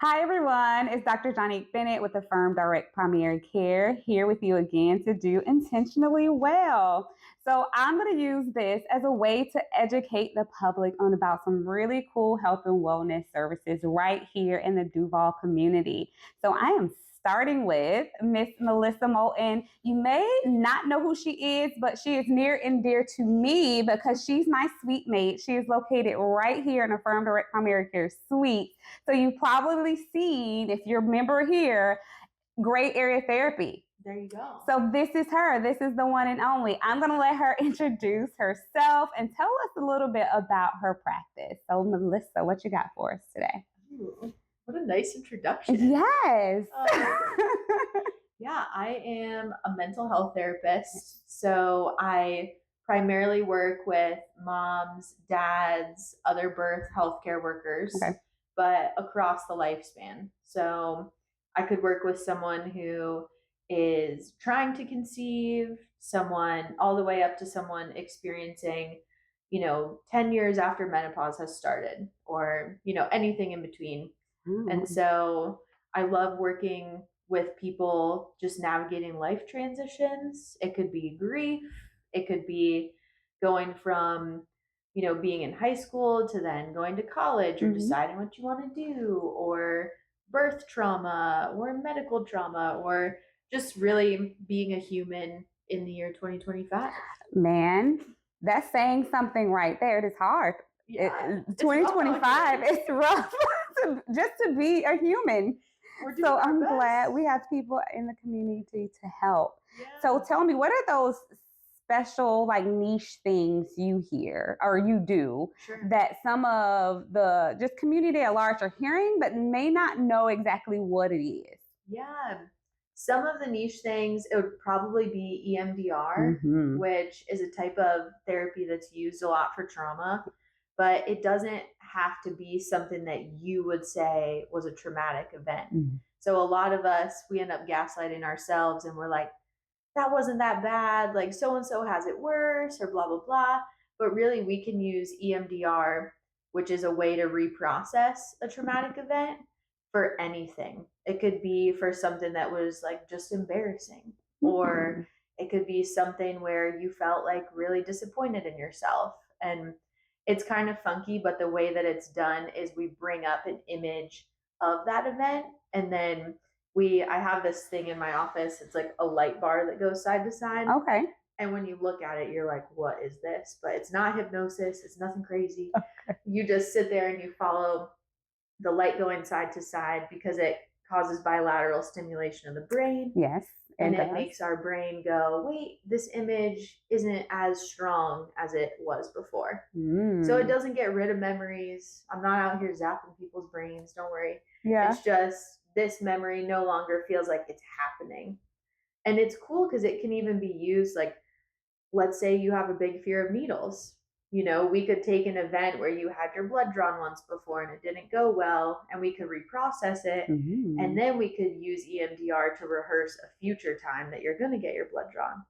Hi, everyone. It's Dr. Johnny Bennett with Affirm Direct Primary Care here with you again to do intentionally well. So, I'm going to use this as a way to educate the public on about some really cool health and wellness services right here in the Duval community. So, I am starting with Miss Mellissa Mouton. You may not know who she is, but she is near and dear to me because she's my suite mate. She is located right here in Affirm Direct Primary Care Suites. So you've probably seen, if you're a member here, gray area therapy. There you go. So this is her. This is the one and only. I'm going to let her introduce herself and tell us a little bit about her practice. So Mellissa, what you got for us today? Ooh, what a nice introduction. Yes. Yeah, I am a mental health therapist. So I primarily work with moms, dads, other birth healthcare workers. Okay. But across the lifespan. So I could work with someone who is trying to conceive, someone all the way up to someone experiencing, 10 years after menopause has started, or, anything in between. And so I love working with people just navigating life transitions. It could be grief, it could be going from being in high school to then going to college or deciding what you want to do, or birth trauma or medical trauma, or just really being a human in the year 2025. Man, that's saying something right there. It is hard. Yeah, 2025 is rough just to be a human. So I'm glad we have people in the community to help. Yeah. So tell me, what are those special like niche things you hear or you do that some of the just community at large are hearing but may not know exactly what it is? Yeah. Some of the niche things, it would probably be EMDR, which is a type of therapy that's used a lot for trauma, but it doesn't have to be something that you would say was a traumatic event. So a lot of us, we end up gaslighting ourselves and we're like, that wasn't that bad, like so-and-so has it worse, or blah, blah, blah. But really we can use EMDR, which is a way to reprocess a traumatic event for anything. It could be for something that was like just embarrassing, or it could be something where you felt like really disappointed in yourself. And it's kind of funky, but the way that it's done is we bring up an image of that event, and then I have this thing in my office. It's like a light bar that goes side to side. Okay. And when you look at it, you're like, what is this? But it's not hypnosis. It's nothing crazy. Okay. You just sit there and you follow the light going side to side because it causes bilateral stimulation of the brain. Yes. And it makes our brain go, wait, this image isn't as strong as it was before. So it doesn't get rid of memories. I'm not out here zapping people's brains. Don't worry. Yeah. It's just this memory no longer feels like it's happening. And it's cool because it can even be used like, let's say you have a big fear of needles. We could take an event where you had your blood drawn once before and it didn't go well, and we could reprocess it. And then we could use EMDR to rehearse a future time that you're going to get your blood drawn.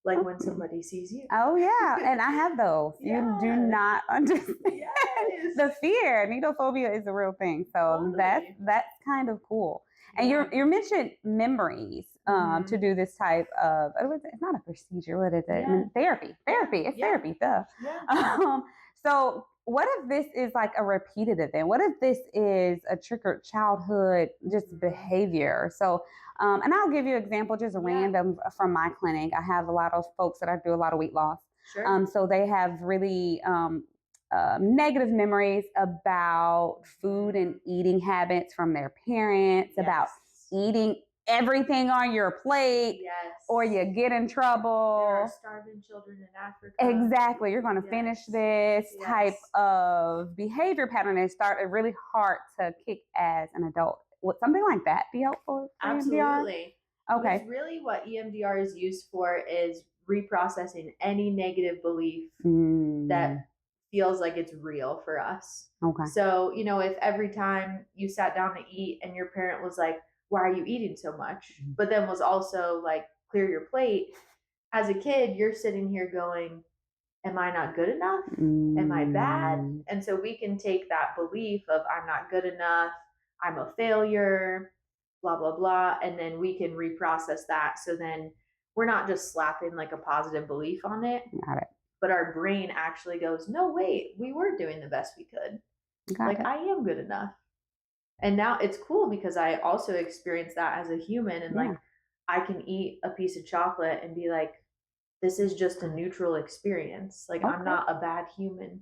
Like when somebody sees you. Oh, yeah. And I have those. You do not understand. Yes. The fear. Needle phobia is a real thing. So that's kind of cool. And you mentioned memories to do this type of, it's not a procedure. What is it? Yeah. Therapy. It's therapy. Duh. Yeah. So what if this is like a repeated event? What if this is a triggered childhood just behavior? So, and I'll give you an example, just random from my clinic. I have a lot of folks that I do a lot of weight loss. Sure. So they have really negative memories about food and eating habits from their parents, about eating everything on your plate, or you get in trouble. There are starving children in Africa. Exactly. You're going to finish this type of behavior pattern and start really hard to kick as an adult. Would something like that be helpful for Absolutely. EMDR? Okay. Because really what EMDR is used for is reprocessing any negative belief that feels like it's real for us. Okay. So, if every time you sat down to eat and your parent was like, why are you eating so much? But then was also like, clear your plate. As a kid, you're sitting here going, am I not good enough? Am I bad? And so we can take that belief of I'm not good enough, I'm a failure, blah, blah, blah. And then we can reprocess that. So then we're not just slapping like a positive belief on it, Got it. but our brain actually goes, no, wait, we were doing the best we could. Got it. I am good enough. And now it's cool because I also experienced that as a human, and like I can eat a piece of chocolate and be like, this is just a neutral experience. Like I'm not a bad human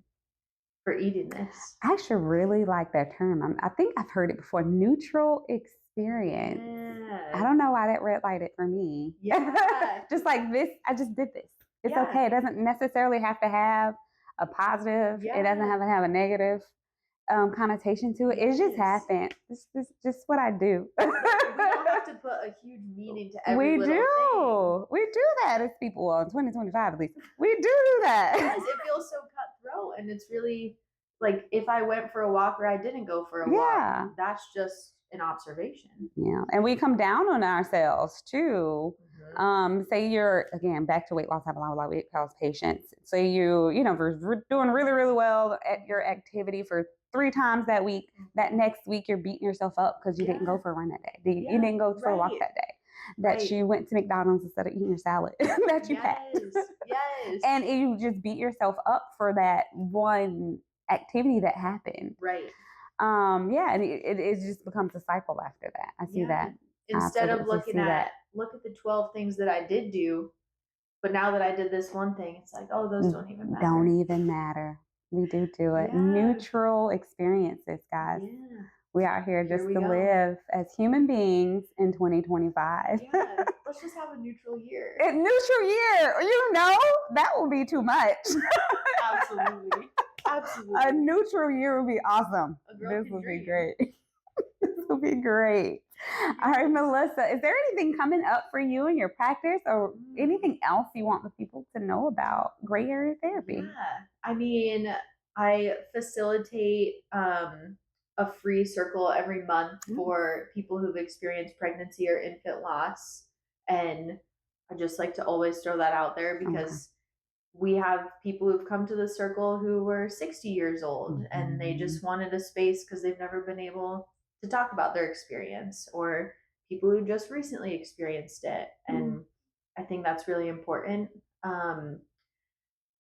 for eating this. I actually really like that term. I think I've heard it before. Neutral experience. Yeah. I don't know why that red lighted for me. Yeah. Just like this, I just did this. It's okay. It doesn't necessarily have to have a positive. It doesn't have to have a negative connotation to it. It just happened. This just what I do. We don't have to put a huge meaning to every little thing. We do that as people. Well, in 2025 at least. We do that. Yes, it feels so cutthroat, and it's really like if I went for a walk or I didn't go for a walk, that's just an observation. Yeah, and we come down on ourselves too. Say you're, again, back to weight loss. I have a lot of weight loss patients. Say you're doing really, really well at your activity for 3 times that week. That next week you're beating yourself up because you didn't go for a run that day. You didn't go for a walk that day. That you went to McDonald's instead of eating your salad that you packed. Yes. And you just beat yourself up for that one activity that happened. Right. And it just becomes a cycle after that. I see that. Instead of look at the 12 things that I did do, but now that I did this one thing, it's like, oh, those don't even matter. Don't even matter. We do it. Yeah. Neutral experiences, guys. Yeah. We are here just to live as human beings in 2025. Yeah. Let's just have a neutral year. A neutral year. That will be too much. Absolutely. A neutral year would be awesome. This would be great. This would be great. All right, Mellissa, is there anything coming up for you in your practice or anything else you want the people to know about gray area therapy? Yeah. I mean, I facilitate a free circle every month for people who've experienced pregnancy or infant loss. And I just like to always throw that out there because we have people who've come to the circle who were 60 years old and they just wanted a space because they've never been able to talk about their experience, or people who just recently experienced it. And I think that's really important.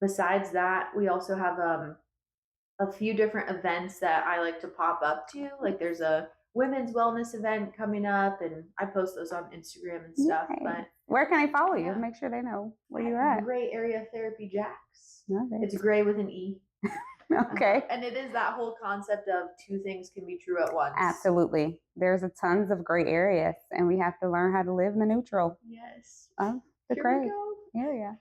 Besides that, we also have a few different events that I like to pop up to. Like there's a women's wellness event coming up, and I post those on Instagram and stuff. But where can I follow you? Make sure they know where you're at. Gray Area Therapy Jax. It's gray with an E. Okay. And it is that whole concept of 2 things can be true at once. Absolutely. There's a tons of gray areas, and we have to learn how to live in the neutral. Yes. The gray area.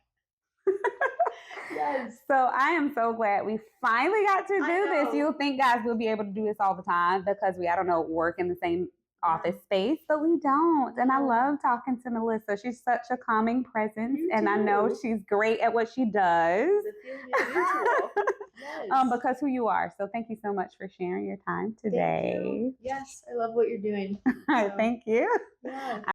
Yes. So I am so glad we finally got to do this. You'll think, guys, we'll be able to do this all the time because we, work in the same office space, but we don't. And I love talking to Mellissa. She's such a calming presence, and I know she's great at what she does. The feeling is mutual. Yes. Because who you are. So thank you so much for sharing your time today. Thank you. Yes, I love what you're doing. Thank you. Yeah.